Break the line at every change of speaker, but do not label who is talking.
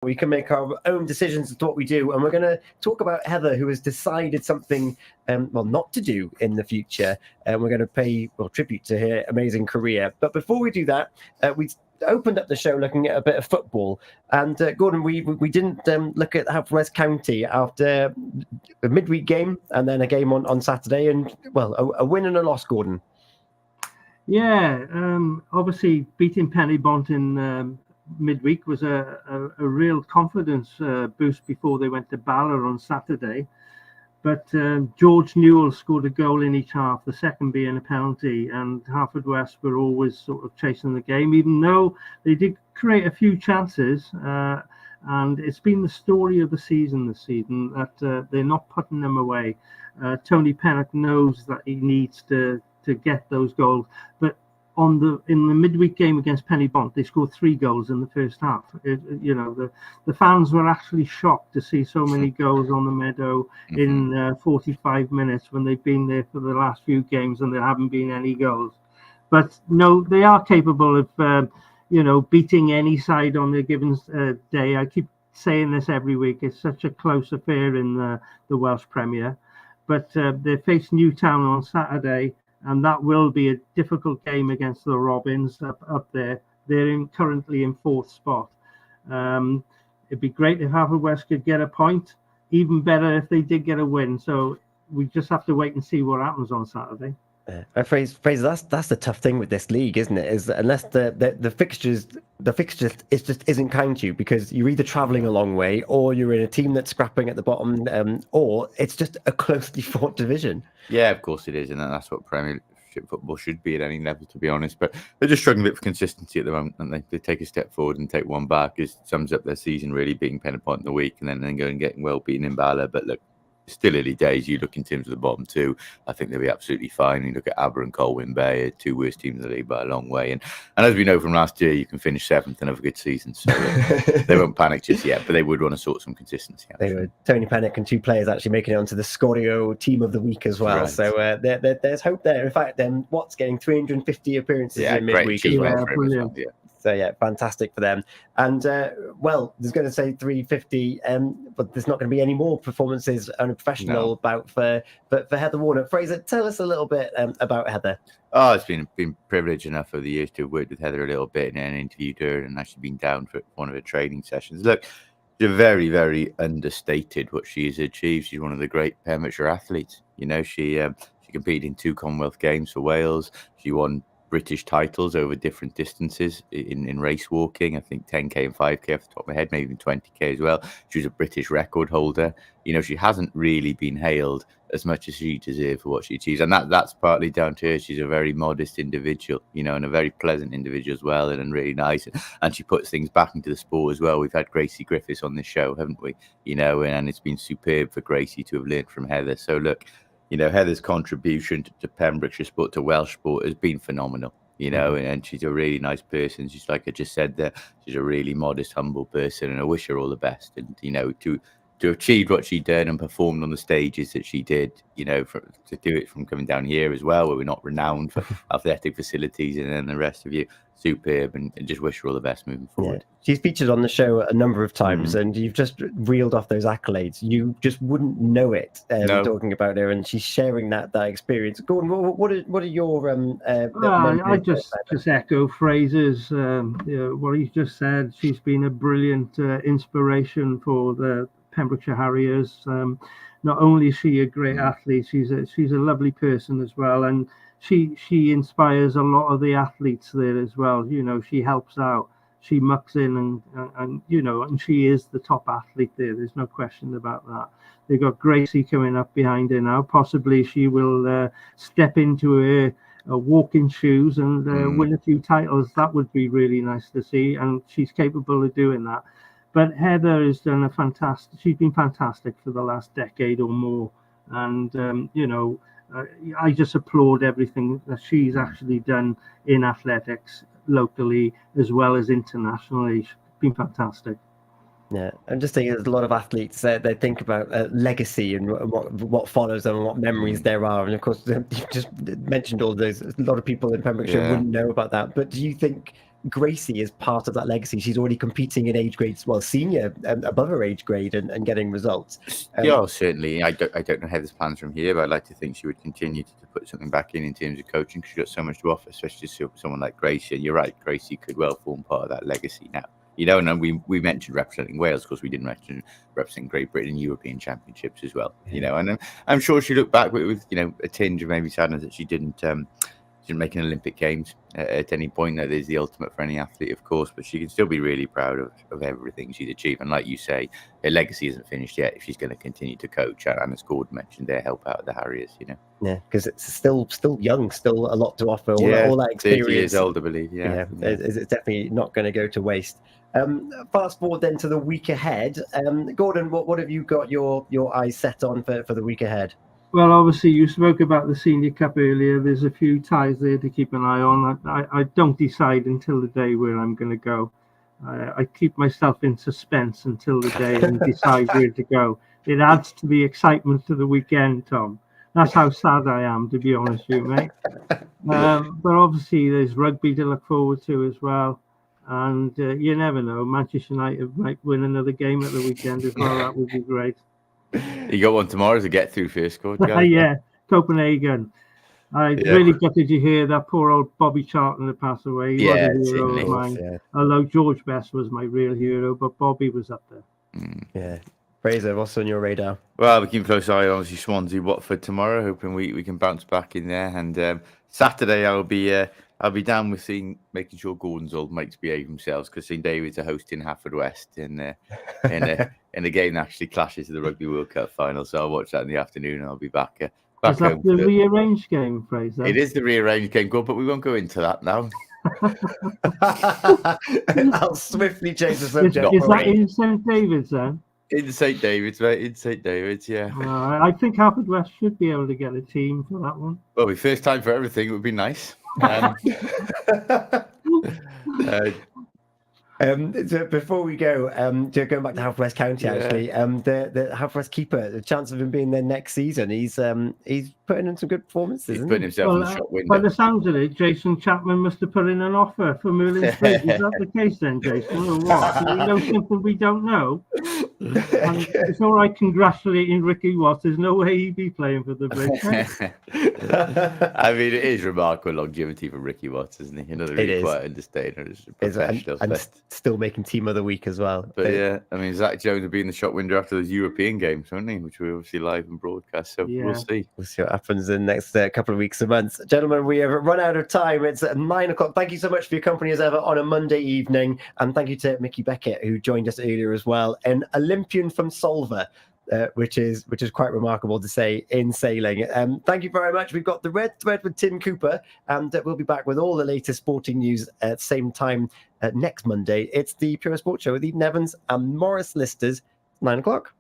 We can make our own decisions as to what we do. And we're going to talk about Heather, who has decided something, not to do in the future. And we're going to pay tribute to her amazing career. But before we do that, we opened up the show looking at a bit of football. And Gordon, we didn't look at Haverfordwest County after a midweek game and then a game on Saturday. And, a win and a loss, Gordon.
Yeah, obviously beating Pennybont in midweek was a real confidence boost before they went to Bala on Saturday. But George Newell scored a goal in each half, the second being a penalty, and Haverfordwest were always sort of chasing the game, even though they did create a few chances. And it's been the story of the season this season that they're not putting them away. Tony Pennock knows that he needs to get those goals, but in the midweek game against Pennybont, they scored 3 goals in the first half. The fans were actually shocked to see so many goals on the meadow in 45 minutes when they've been there for the last few games and there haven't been any goals. But no, they are capable of beating any side on a given day. I keep saying this every week. It's such a close affair in the Welsh Premier. But they face Newtown on Saturday, and that will be a difficult game against the Robins up there. They're currently in 4th spot. It'd be great if Haverfordwest could get a point. Even better if they did get a win. So we just have to wait and see what happens on Saturday.
Fraser, that's the tough thing with this league, isn't it? Is unless the fixtures isn't kind to you, because you're either travelling a long way or you're in a team that's scrapping at the bottom, or it's just a closely fought division.
Yeah, of course it is, and that's what Premiership football should be at any level, to be honest. But they're just struggling a bit for consistency at the moment, and they take a step forward and take one back. It sums up their season, really, beating Pennybont in the week and then going and getting well beaten in Bala. But look, still early days. You look in terms of the bottom 2, I think they'll be absolutely fine. You look at Aber and Colwyn Bay, 2 worst teams in the league by a long way. And as we know from last year, you can finish 7th and have a good season. So they won't panic just yet, but they would want to sort some consistency out.
They were Tony Pennock and 2 players actually making it onto the Scorio team of the week as well. Right. So there's hope there. In fact, Watt's getting 350 appearances in midweek as well.
Brilliant.
Yeah. So, fantastic for them. And, there's going to say 350, but there's not going to be any more performances on a professional bout for Heather Warner. Fraser, tell us a little bit about Heather.
Oh, it's been privileged enough over the years to have worked with Heather a little bit and interviewed her and actually been down for one of her training sessions. Look, she's very, very understated what she has achieved. She's one of the great Pembrokeshire athletes. She competed in 2 Commonwealth Games for Wales. She won British titles over different distances in race walking. I think 10k and 5k off the top of my head, maybe even 20k as well. She was a British record holder. She hasn't really been hailed as much as she deserved for what she achieves, and that's partly down to her. She's a very modest individual, and a very pleasant individual as well, and really nice. And she puts things back into the sport as well. We've had Gracie Griffiths on this show, haven't we? And it's been superb for Gracie to have learned from Heather. So look, Heather's contribution to Pembrokeshire sport, to Welsh sport, has been phenomenal, and she's a really nice person. She's, like I just said there, she's a really modest, humble person, and I wish her all the best. And, to achieve what she did and performed on the stages that she did, to do it from coming down here as well, where we're not renowned for athletic facilities, and then the rest of you, superb, and just wish her all the best moving forward.
Yeah. She's featured on the show a number of times, and you've just reeled off those accolades. You just wouldn't know it talking about her, and she's sharing that experience. Gordon, what are your?
I just echo Fraser's what he just said. She's been a brilliant inspiration for the Pembrokeshire Harriers. Not only is she a great athlete, she's a lovely person as well, and she inspires a lot of the athletes there as well. She helps out, she mucks in, and she is the top athlete there. There's no question about that. They've got Gracie coming up behind her now. Possibly she will step into her walking shoes and win a few titles. That would be really nice to see, and she's capable of doing that. But Heather has done she's been fantastic for the last decade or more. And, I just applaud everything that she's actually done in athletics locally as well as internationally. She's been fantastic.
Yeah, I'm just thinking there's a lot of athletes they think about legacy and what follows them and what memories there are. And of course, you just mentioned all those. A lot of people in Pembrokeshire wouldn't know about that. But do you think Gracie is part of that legacy. She's already competing in age grades, well, senior and above her age grade, and getting results.
Yeah, certainly. I don't know Heather's plans from here, but I'd like to think she would continue to put something back in terms of coaching, because she's got so much to offer, especially someone like Gracie. And you're right, Gracie could well form part of that legacy now. You know, and we mentioned representing Wales, because we didn't mention representing Great Britain in European Championships as well. You know, and I'm sure she looked back with a tinge of maybe sadness that she didn't make an Olympic Games at any point. That is the ultimate for any athlete, of course, but she can still be really proud of everything she's achieved. And like you say, her legacy isn't finished yet if she's going to continue to coach. And as Gordon mentioned, their help out of the Harriers,
Yeah, because it's still young, still a lot to offer. All that experience.
30 years old, I believe. Yeah.
It's definitely not going to go to waste. Fast forward then to the week ahead. Gordon, what have you got your eyes set on for the week ahead?
Well, obviously, you spoke about the Senior Cup earlier. There's a few ties there to keep an eye on. I don't decide until the day where I'm going to go. I keep myself in suspense until the day and decide where to go. It adds to the excitement to the weekend, Tom. That's how sad I am, to be honest with you, mate. But obviously, there's rugby to look forward to as well. And you never know. Manchester United might win another game at the weekend as well. That would be great.
You got one tomorrow to get through first, Gordon.
Yeah, Copenhagen. I really gutted to hear that poor old Bobby Charlton had passed away. He was a hero of mine. Yeah. Although George Best was my real hero, but Bobby was up there.
Yeah. Fraser, what's on your radar?
Well, we keep a close eye on obviously Swansea, Watford tomorrow, hoping we can bounce back in there. And Saturday I'll be down with making sure Gordon's old mates behave themselves, because St David's are hosting Haverfordwest in a game that actually clashes to the Rugby World Cup final. So I'll watch that in the afternoon, and I'll be back
is that the rearranged game, Fraser?
It is the rearranged game, good, but we won't go into that now.
I'll swiftly change the subject.
Is that in St David's then?
In St David's, mate. In St David's, yeah.
I think Haverfordwest should be able to get a team for that one.
Well, the first time for everything, it would be nice.
So before we go, going back to Haverfordwest County, actually, the Haverfordwest keeper, the chance of him being there next season, he's putting in some good performances.
He's putting himself in the shop window.
By the sounds of it, Jason Chapman must have put in an offer for Merlin's Bridge. Is that the case then, Jason, or what? Do we know something we don't know? And it's all right congratulating Ricky Watts. There's no way he'd be playing for the Bridge.
I mean, it is remarkable longevity for Ricky Watts, isn't he? Another really quite understated professional.
And still making Team of the Week as well.
But yeah, I mean, Zach Jones will be in the shop window after those European games, won't he? Which we obviously live and broadcast. So we'll see. We'll
see what happens in the next couple of weeks and months. Gentlemen, we have run out of time. It's at 9 o'clock. Thank you so much for your company as ever on a Monday evening. And thank you to Mickey Beckett, who joined us earlier as well. An Olympian from Solva. Which is quite remarkable to say in sailing. Thank you very much. We've got the Red Thread with Tim Cooper, and we'll be back with all the latest sporting news at the same time next Monday. It's the Pure Sport Show with Eaton-Evans and Morris Listers, 9 o'clock.